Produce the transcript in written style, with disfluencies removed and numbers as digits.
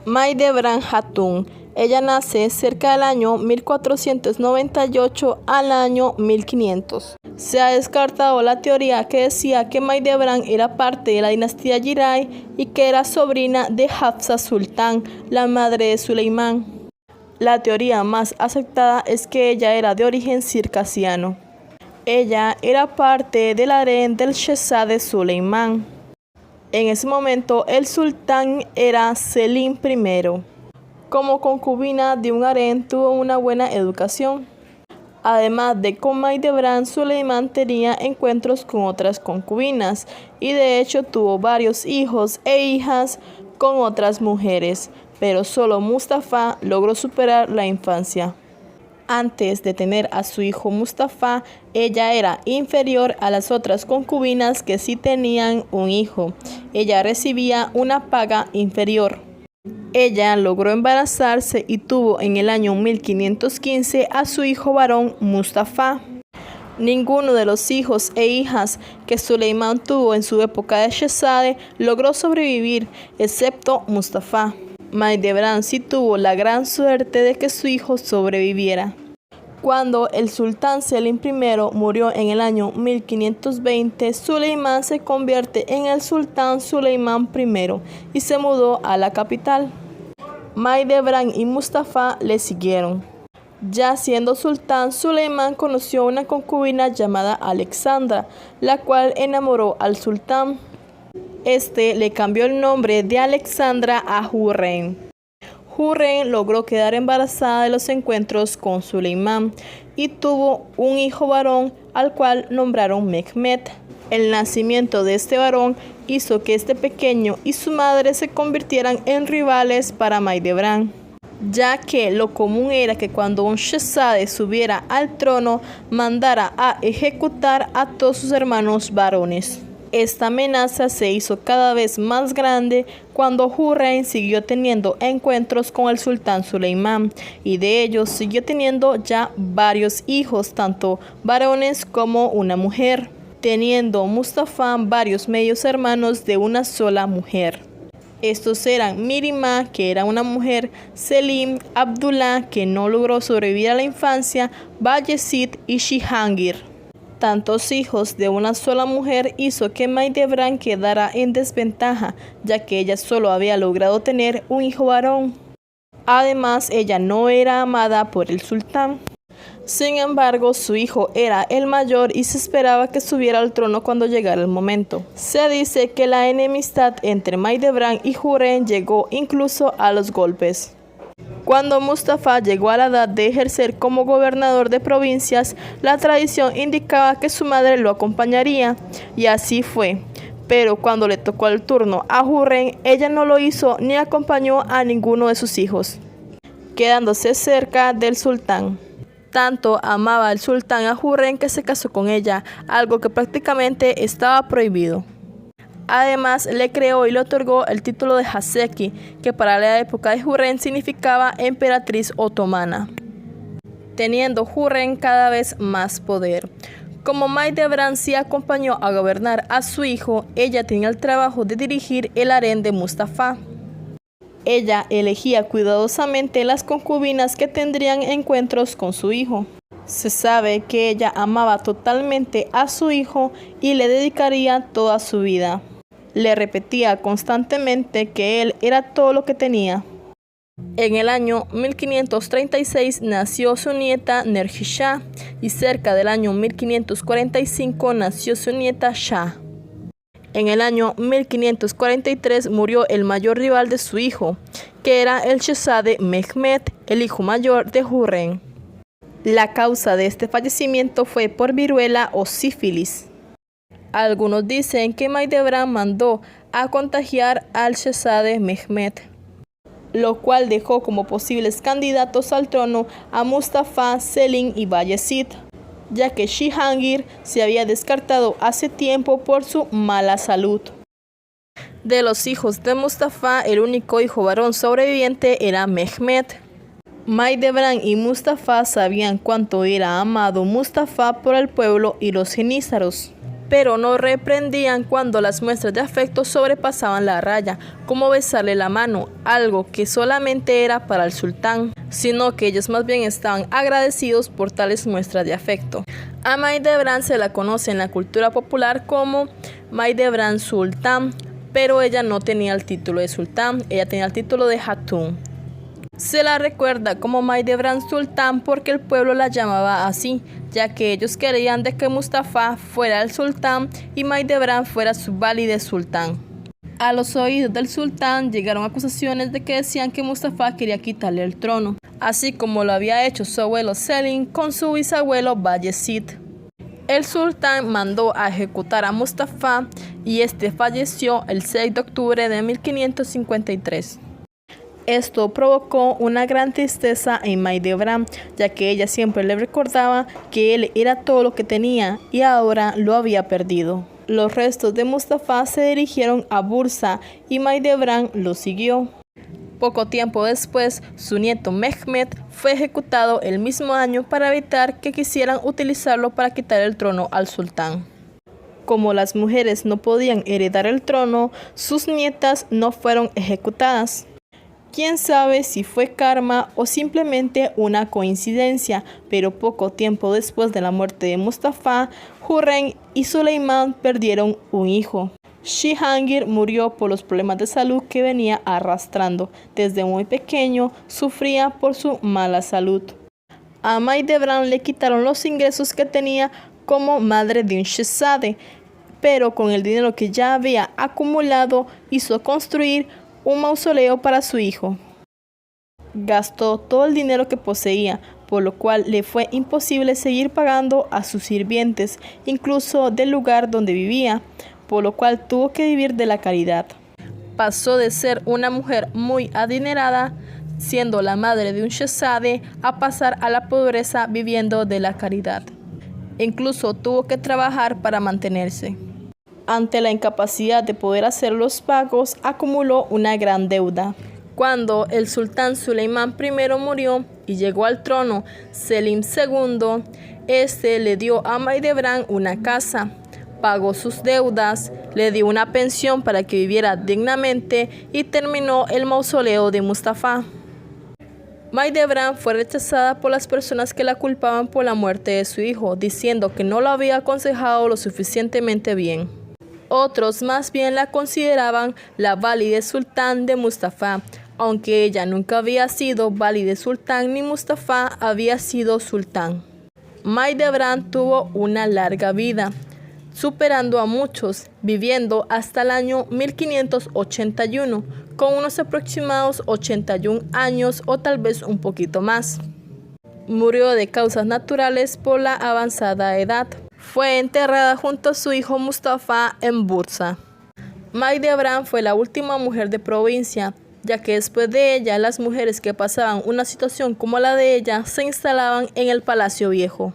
Mahidevran Hatun. Ella nace cerca del año 1498 al año 1500. Se ha descartado la teoría que decía que Mahidevran era parte de la dinastía Giray y que era sobrina de Hafsa Sultán, la madre de Suleimán. La teoría más aceptada es que ella era de origen circasiano. Ella era parte del harén del Shehzade Suleimán. En ese momento el sultán era Selim I. Como concubina de un harén tuvo una buena educación. Además de con Mahidevran, Suleimán tenía encuentros con otras concubinas y de hecho tuvo varios hijos e hijas con otras mujeres, pero solo Mustafa logró superar la infancia. Antes de tener a su hijo Mustafa, ella era inferior a las otras concubinas que sí tenían un hijo. Ella recibía una paga inferior. Ella logró embarazarse y tuvo en el año 1515 a su hijo varón Mustafa. Ninguno de los hijos e hijas que Suleimán tuvo en su época de Shehzade logró sobrevivir, excepto Mustafa. Mahidevran sí tuvo la gran suerte de que su hijo sobreviviera. Cuando el sultán Selim I murió en el año 1520, Suleimán se convierte en el sultán Suleimán I y se mudó a la capital. Mahidevran y Mustafa le siguieron. Ya siendo sultán, Suleimán conoció a una concubina llamada Alexandra, la cual enamoró al sultán. Este le cambió el nombre de Alexandra a Hurrem. Hurrem logró quedar embarazada de los encuentros con Suleimán y tuvo un hijo varón al cual nombraron Mehmet. El nacimiento de este varón hizo que este pequeño y su madre se convirtieran en rivales para Mahidevran, ya que lo común era que cuando un Shehzade subiera al trono mandara a ejecutar a todos sus hermanos varones. Esta amenaza se hizo cada vez más grande cuando Hurrem siguió teniendo encuentros con el sultán Suleimán y de ellos siguió teniendo ya varios hijos, tanto varones como una mujer, teniendo Mustafa varios medios hermanos de una sola mujer. Estos eran Mirima, que era una mujer, Selim, Abdullah, que no logró sobrevivir a la infancia, Bayezid y Jihangir. Tantos hijos de una sola mujer hizo que Mahidevran quedara en desventaja, ya que ella solo había logrado tener un hijo varón. Además, ella no era amada por el sultán. Sin embargo, su hijo era el mayor y se esperaba que subiera al trono cuando llegara el momento. Se dice que la enemistad entre Mahidevran y Hurrem llegó incluso a los golpes. Cuando Mustafa llegó a la edad de ejercer como gobernador de provincias, la tradición indicaba que su madre lo acompañaría, y así fue. Pero cuando le tocó el turno a Hurrem, ella no lo hizo ni acompañó a ninguno de sus hijos, quedándose cerca del sultán. Tanto amaba el sultán a Hurrem que se casó con ella, algo que prácticamente estaba prohibido. Además, le creó y le otorgó el título de Haseki, que para la época de Hurrem significaba emperatriz otomana, teniendo Hurrem cada vez más poder. Como Mahidevran sí acompañó a gobernar a su hijo, ella tenía el trabajo de dirigir el harén de Mustafa. Ella elegía cuidadosamente las concubinas que tendrían encuentros con su hijo. Se sabe que ella amaba totalmente a su hijo y le dedicaría toda su vida. Le repetía constantemente que él era todo lo que tenía. En el año 1536 nació su nieta Nerjishah y cerca del año 1545 nació su nieta Shah. En el año 1543 murió el mayor rival de su hijo, que era el Shehzade Mehmet, el hijo mayor de Hurrem. La causa de este fallecimiento fue por viruela o sífilis. Algunos dicen que Mahidevran mandó a contagiar al Shehzade Mehmet, lo cual dejó como posibles candidatos al trono a Mustafa, Selim y Bayezid, ya que Jihangir se había descartado hace tiempo por su mala salud. De los hijos de Mustafa, el único hijo varón sobreviviente era Mehmet. Mahidevran y Mustafa sabían cuánto era amado Mustafa por el pueblo y los jenízaros. pero no reprendían cuando las muestras de afecto sobrepasaban la raya, como besarle la mano, algo que solamente era para el sultán, sino que ellos más bien estaban agradecidos por tales muestras de afecto. A Mahidevran se la conoce en la cultura popular como Mahidevran Sultán, pero ella no tenía el título de sultán, ella tenía el título de Hatun. Se la recuerda como Mahidevran Sultán porque el pueblo la llamaba así, ya que ellos querían de que Mustafa fuera el sultán y Mahidevran fuera su válide sultán. A los oídos del sultán llegaron acusaciones de que decían que Mustafa quería quitarle el trono, así como lo había hecho su abuelo Selim con su bisabuelo Bayezid. El sultán mandó a ejecutar a Mustafa y este falleció el 6 de octubre de 1553. Esto provocó una gran tristeza en Mahidevran, ya que ella siempre le recordaba que él era todo lo que tenía y ahora lo había perdido. Los restos de Mustafa se dirigieron a Bursa y Mahidevran lo siguió. Poco tiempo después, su nieto Mehmet fue ejecutado el mismo año para evitar que quisieran utilizarlo para quitar el trono al sultán. Como las mujeres no podían heredar el trono, sus nietas no fueron ejecutadas. Quién sabe si fue karma o simplemente una coincidencia, pero poco tiempo después de la muerte de Mustafa, Hürrem y Suleimán perdieron un hijo. Cihangir murió por los problemas de salud que venía arrastrando. Desde muy pequeño sufría por su mala salud. A Mahidevran le quitaron los ingresos que tenía como madre de un shehzade, pero con el dinero que ya había acumulado hizo construir un mausoleo para su hijo. Gastó todo el dinero que poseía, por lo cual le fue imposible seguir pagando a sus sirvientes, incluso del lugar donde vivía, por lo cual tuvo que vivir de la caridad. Pasó de ser una mujer muy adinerada, siendo la madre de un shehzade, a pasar a la pobreza viviendo de la caridad. Incluso tuvo que trabajar para mantenerse. Ante la incapacidad de poder hacer los pagos, acumuló una gran deuda. Cuando el sultán Suleimán I murió y llegó al trono Selim II, este le dio a Mahidevran una casa, pagó sus deudas, le dio una pensión para que viviera dignamente y terminó el mausoleo de Mustafa. Mahidevran fue rechazada por las personas que la culpaban por la muerte de su hijo, diciendo que no lo había aconsejado lo suficientemente bien. Otros más bien la consideraban la válide sultán de Mustafa, aunque ella nunca había sido válide sultán ni Mustafa había sido sultán. Mahidevran tuvo una larga vida, superando a muchos, viviendo hasta el año 1581, con unos aproximados 81 años o tal vez un poquito más. Murió de causas naturales por la avanzada edad. Fue enterrada junto a su hijo Mustafa en Bursa. Mahidevran fue la última mujer de provincia, ya que después de ella las mujeres que pasaban una situación como la de ella se instalaban en el Palacio Viejo.